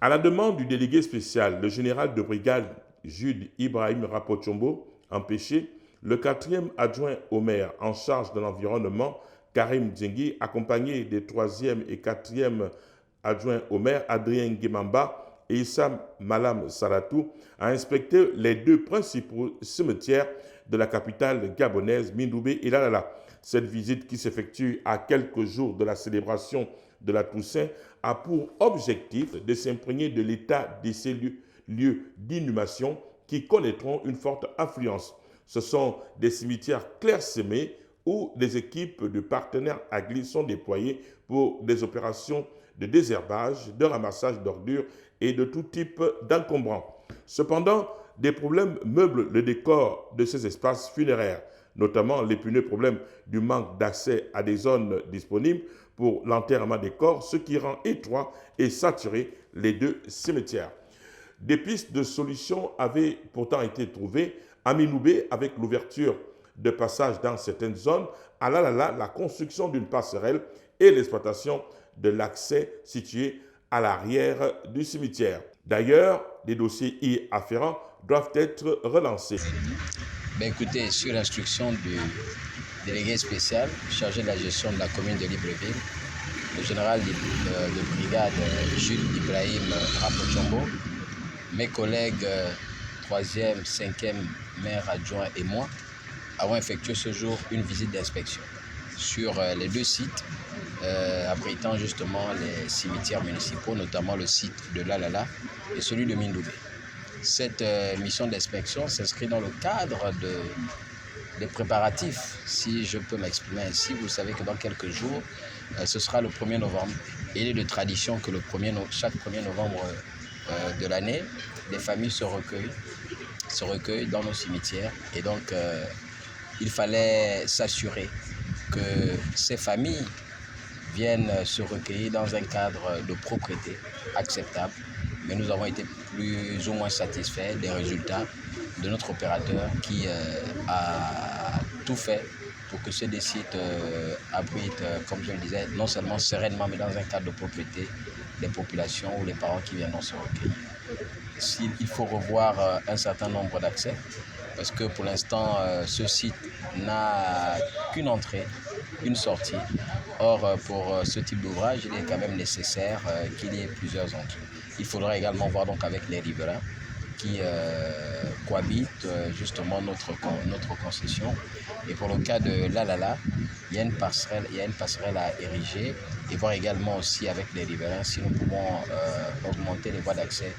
À la demande du délégué spécial, le général de brigade Jude Ibrahim Rapochombo, empêché, le 4e adjoint au maire en charge de l'environnement, Karim Djengui, accompagné des 3e et 4e adjoints au maire, Adrien Guemamba et Issa Malam Saratou, a inspecté les 2 principaux cimetières de la capitale gabonaise, Mindoubé et Lalala. Cette visite, qui s'effectue à quelques jours de la célébration de la Toussaint, a pour objectif de s'imprégner de l'état de ces lieux d'inhumation qui connaîtront une forte affluence. Ce sont des cimetières clairsemés où des équipes de partenaires agris sont déployées pour des opérations de désherbage, de ramassage d'ordures et de tout type d'encombrants. Cependant, des problèmes meublent le décor de ces espaces funéraires, notamment l'épineux problème du manque d'accès à des zones disponibles pour l'enterrement des corps, ce qui rend étroit et saturé les 2 cimetières. Des pistes de solutions avaient pourtant été trouvées à Mindoubé avec l'ouverture de passages dans certaines zones, à Lalala, la construction d'une passerelle et l'exploitation de l'accès situé à l'arrière du cimetière. D'ailleurs, des dossiers y afférents doivent être relancés. Écoutez, sur l'instruction du délégué spécial chargé de la gestion de la commune de Libreville, le général de brigade Jules Ibrahim Rapochombo, mes collègues 3e, 5e maire adjoint et moi avons effectué ce jour une visite d'inspection sur les 2 sites, abritant justement les cimetières municipaux, notamment le site de Lalala et celui de Mindoubé. Cette mission d'inspection s'inscrit dans le cadre des préparatifs, si je peux m'exprimer ainsi. Vous savez que dans quelques jours, ce sera le 1er novembre. Il est de tradition que chaque 1er novembre de l'année, les familles se recueillent dans nos cimetières. Et donc, il fallait s'assurer que ces familles viennent se recueillir dans un cadre de propreté acceptable. Mais nous avons été plus ou moins satisfaits des résultats de notre opérateur qui a tout fait pour que ces 2 sites abritent, comme je le disais, non seulement sereinement, mais dans un cadre de propreté, les populations ou les parents qui viendront se recueillir. Il faut revoir un certain nombre d'accès, parce que pour l'instant, ce site n'a qu'une entrée, une sortie. Or, pour ce type d'ouvrage, il est quand même nécessaire qu'il y ait plusieurs entrées. Il faudra également voir donc avec les riverains qui cohabitent justement notre concession. Et pour le cas de Lalala, il y a une passerelle à ériger, et voir également aussi avec les riverains si nous pouvons augmenter les voies d'accès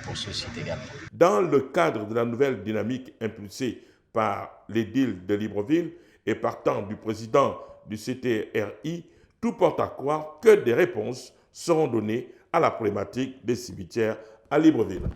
pour ce site également. Dans le cadre de la nouvelle dynamique impulsée par l'édile de Libreville et partant du président du CTRI, tout porte à croire que des réponses seront données à la problématique des cimetières à Libreville.